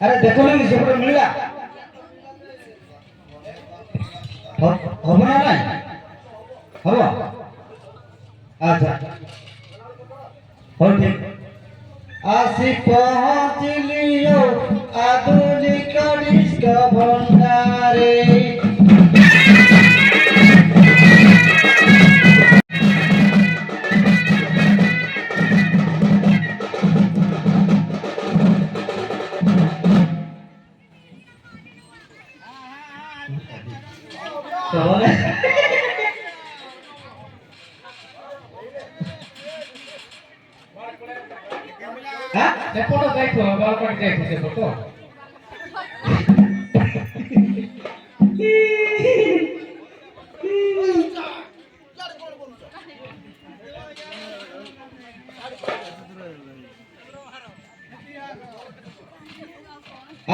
আরে দেখো না সেপটে মিলা হব না নাই হব আচ্ছা হল ঠিক আসি পৌঁছলিও আধুনিক ডিস্ক ভণ্ডারে ସେପଟ ଯାଇଥିବ ବାଲକୋନି ଯାଇଥିବ ସେପଟ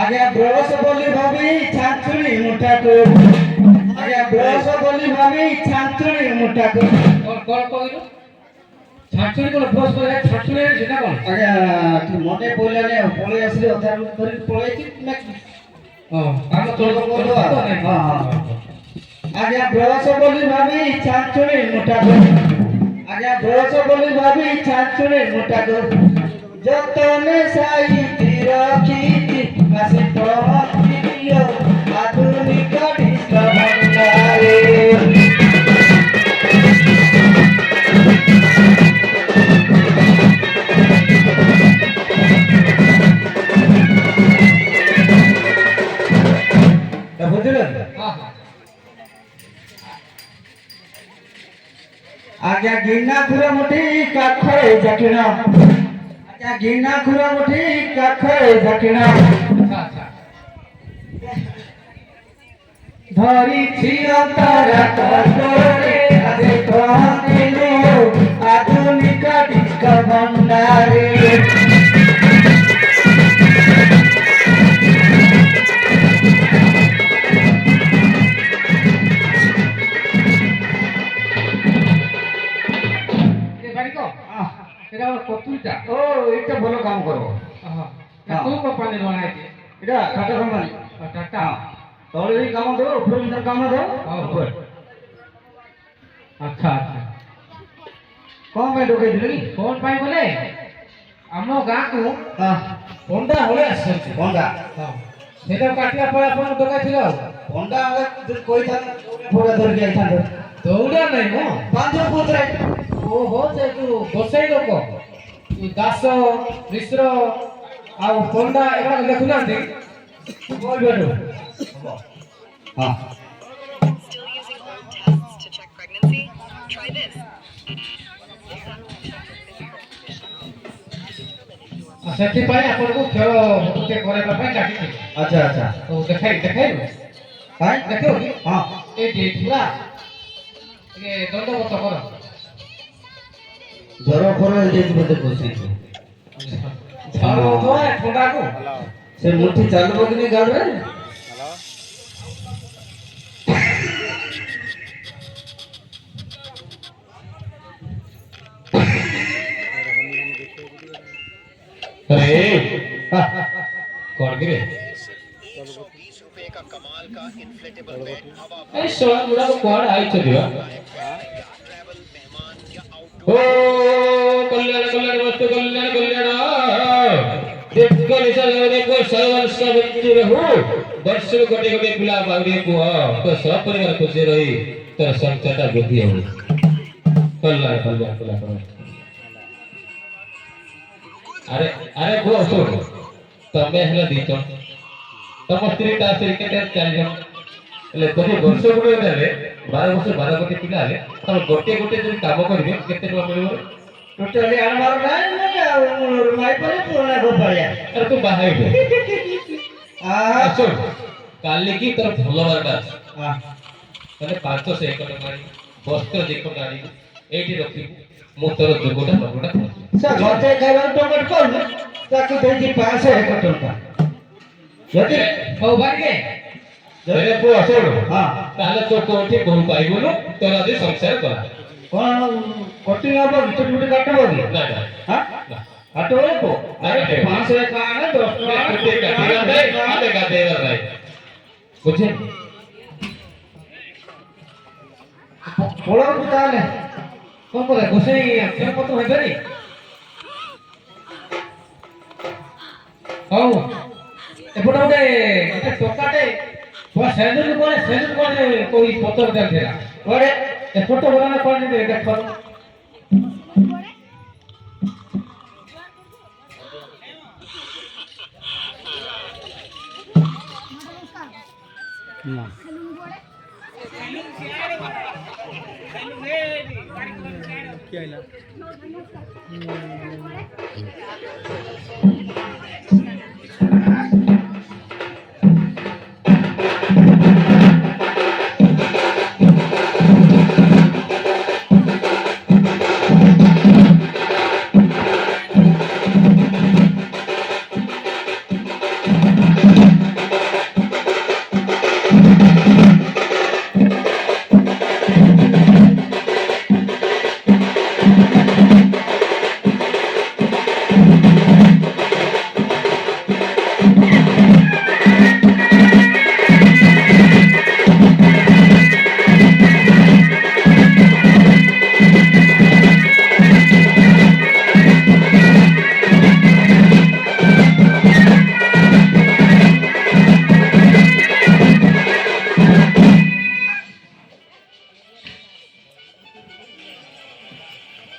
আগে ব্রশ বলি ভাবি ছাঁচুরি মুঠাকু আগে ব্রশ বলি ভাবি ছাঁচুরি মুঠাকু কল কইলো ছাঁচুরি কোন ব্রশ করে ছাঁচুরি যেটা কোন আগে তুই মনে পড়লে না পড়ে আসলে অধার করে পড়েছি নাকি কাম তো বলো হ্যাঁ আগে ব্রশ বলি ভাবি ছাঁচুরি মুঠাকু আগে ব্রশ বলি ভাবি ছাঁচুরি মুঠাকু যতনে সাইতি রাখিতি আসি পৌঁছিলিও আধুনিক ডিস্ক ভণ্ডারে বুঝলেন আগে গিনা খুঁড়ে মুঠি কাখরে জাকিনা আগে গিনা খুঁড়ে মুঠি কাখরে জাকিনা ধরিছি তারা কতরে আজ পৌঁছিলিও আধুনিক ডিস্ক ভণ্ডারে এটা কতুলটা ও এটা ভালো কাম করো কোন কোম্পানির বানাইছে এটা টাটা কোম্পানি টাটা তলে এই কাম দাও উপরে ভিতর কাম দাও আচ্ছা আচ্ছা কোন পাই ঢোকাই দিলে কি কোন পাই বলে ଆମ ଗାଁକୁ ପଣ୍ଡା ହଳେ ଆସିଛନ୍ତି ପଣ୍ଡା ସେଟା କାଟିବା ପରେ ଆପଣ ଡକାଇছিল ଆଉ ପଣ୍ଡା କହିଥାନ୍ତି ପୋଡ଼ା ଧରିକି ଯାଇଥାନ୍ତେ ଦୌଡ଼ା ନାହିଁ ମ ବାନ୍ଧ ପୁତ୍ରେ ଓହୋ ସେ ଯୋଉ ଗୋସାଇ ଲୋକ ଦାସ ମିଶ୍ର ଆଉ ପଣ୍ଡା ଏଗୁଡାକ ଲେଖୁନାହାନ୍ତି କହିବାଠୁ ହଁ Still using old tests to check pregnancy? Try this. ସେଥିପାଇଁ ଆପଣଙ୍କୁ ଖେଳ ଗୋଟେ କରିବା ପାଇଁ ଡାକିଥିଲି ଆଚ୍ଛା ଆଚ୍ଛା ତ ଦେଖାଇବୁ କାଇଁ ଦେଖିବ କି ହଁ ଏଇଠି ପୁରା ଟିକେ ଦଣ୍ଡବତ କର ଜ୍ୱର ଫର ହେଇଯାଇଛି ବୋଧେ ବସିଛି ଝାଳ ହଉଥିବ ଏ ଥଣ୍ଡାକୁ ସେ ମୁଠି ଚାଲିବ କି ନାହିଁ ଗାଡିରେ कौन गिरे ₹120 का कमाल का इन्फ्लेटेबल बेड अब आप ए सोना मुड़ा को कौन आई चलियो ट्रैवल मेहमान या ओ कल्याण कल्याण वस्तु कल्याण कल्याण देखो निसर्गरे को सर्वस्व व्यक्ति रहू दर्शन कोटे कोटे पिला बागरे को तो सब परिवार खुशी रही तर संचता वृद्धि हो कल्याण कल्याण कल्याण अरे अरे वो सुन तमे हला दीतो तम स्त्री ता स्त्री केते चाल जण એટલે તમે વર્ષ ગુડે દેલે 12 વર્ષ 12 કોટી ପିଲା ହେଲେ ତମ ଗୋଟେ ଗୋଟେ ଯଦି କାମ କରିବେ କେତେ ଟଙ୍କା ମିଳିବ ଟୋଟାଲି ଆମର ନାହିଁ ମାନେ ଆଉ ମାଇ ପରେ ପୁରୁଣା ଗୋପାଳିଆ ଆରେ ତୁ ବାହା ହେଇବେ ଆ ଶୁଣ କାଲି କି ତୋର ଭଲ ବାରଟା ଅଛି ଆ ମାନେ 500 ଏକର ମାରି ବସ୍ତ୍ର ଯେକଟ ଆଣି ଏଇଠି ରଖିବୁ ମୁଁ ତୋର ଯୋଗଟା ନବଟା ସେ ଘରେ ଖାଇବାର ଟଙ୍କା କଣ ତାକୁ ଦେଇଛି 500 ଏକ ଟଙ୍କା ଯଦି ହଉ ବାରିକେ ଯଦି ପୁଅ ଶୁଣ ହଁ ତାହେଲେ ତୋ କୋଠି ବହୁ ପାଇବୁନୁ ତୋର ଆଜି ସଂସାର କରା କଣ କଟି ହବ ଚୁଟି ମୁଟି କାଟିବ କି ନା ନା ହଁ ନା କାଟିବ କୁ ଆରେ 500 ଏକ ଆଣେ 10 ଟଙ୍କା ଚୁଟି କାଟିବା ପାଇଁ বুঝছেন? ପଳନ୍ତୁ ତାହେଲେ କଣ କରେ ଗୋସାଇ କେବେ ପତ୍ର ହେବେନି? ହଉ ଏପଟେ ଗୋଟେ ଟୋକାଟେ ସେଲୁନ ପରେ କୋଇ ପତ୍ର ଚାଲିଥିଲା କୁଆଡ଼େ ଏପଟ ଗଲାନା କଣ ଦେଖ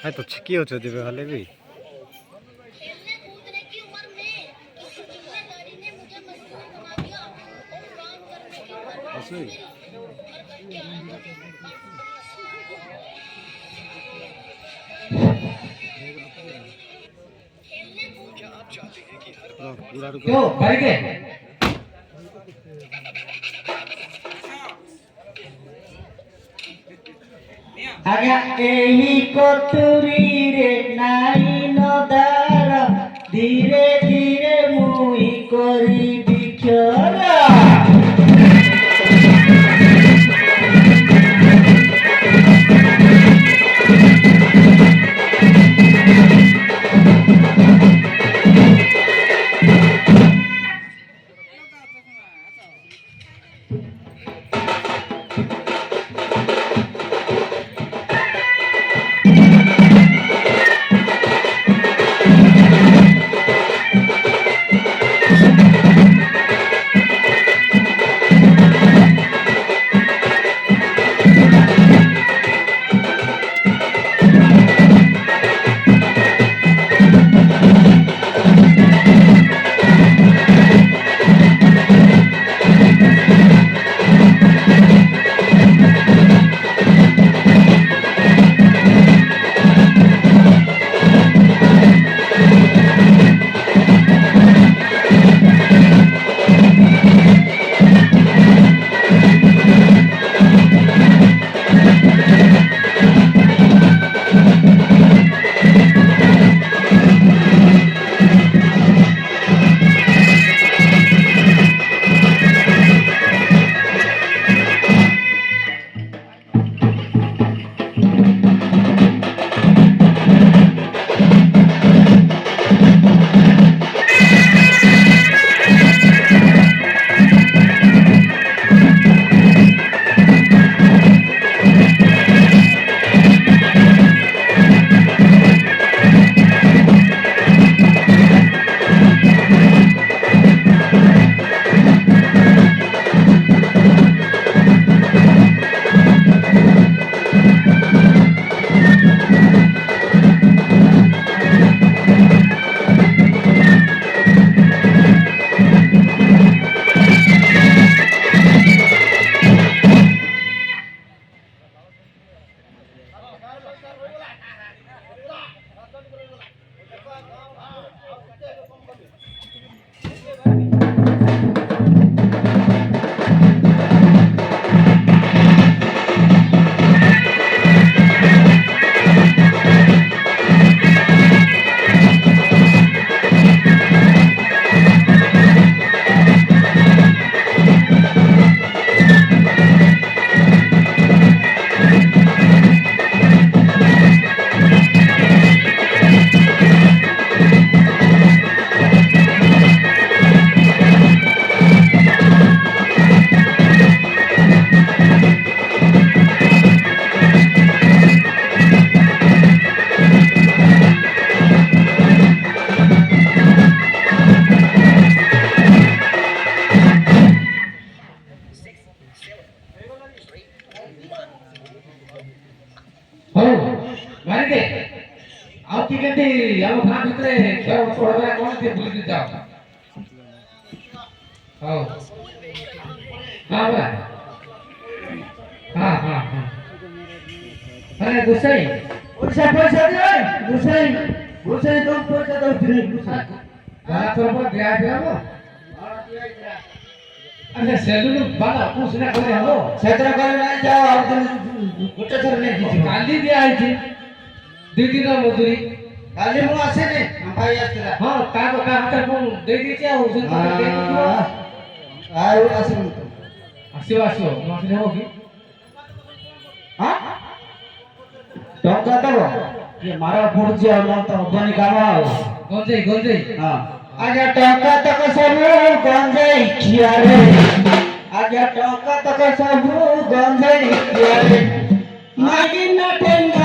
है तो छिकी हो चुकी है हाले भी खेलने कूदने की उम्र में किसी जिम्मेदारी ने मुझे मजबूर बना दिया और काम करने की उम्र में असली घर करके आया क्या आप चाहते हैं कि हर पूरा रुको क्यों भाई के ଆଜ୍ଞା ଏହି କତୁରୀରେ ନାଇଁ ନଦାର ଧୀରେ ଧୀରେ ମୁଇଁ କରିବି କ୍ଷର ଭିତରେ ଖେଳ ପଡିବା କଣ ଟିକେ ବୁଲିକି ଯାଅ ହଉ ହଁ ବା ହଁ ହଁ ହଁ ଆରେ ଗୋସାଇ ପଇସା ପଇସା ଦେ ଗୋସାଇ ଗୋସାଇ ତ ପଇସା ଦଉଥିଲି ଗୋସାଇ ବାଲା ତୋର ପରେ ଦିଆ ହେବ ଆଚ୍ଛା ସେଲୁନ ବାଲା ପୁସିନା କରି ହେବ ସେଥିରେ କହିଲେ ନାଇଁ ଯାଅ ଆଉ ଗୋଟେ ଥର ନେଇକି ଯିବ କାଲି ଦିଆ ହେଇଛି 2 ଦିନ ମଜୁରୀ କାଲି ମୁଁ ଆସିନି ଆମ ଭାଇ ଆସିଥିଲା ହଁ ତା ହାତରେ ମୁଁ ଦେଇ ଦେଇଛି ଆଉ ସେ ତତେ ଦେଇ ଦେଇଥିବ ଆଉ ଆସିନି ତ ଆସିବ ଆସିବ ନ ଆସିଲେ ହେବ କି ହଁ ଟଙ୍କା ଦବ ଇଏ ମାର ପଡୁଛି ଆଉ ମୋର ତ ହବନି କାମ ଆଉ ଗଞ୍ଜେଇ ଗଞ୍ଜେଇ ହଁ ଆଜ୍ଞା ଟଙ୍କା ତକ ସବୁ ଗଞ୍ଜେଇ ଖିଆରେ ଆଜ୍ଞା ଟଙ୍କା ତକ ସବୁ ଗଞ୍ଜେଇ ଖିଆରେ ମାଗିନା ଟେଣ୍ଡ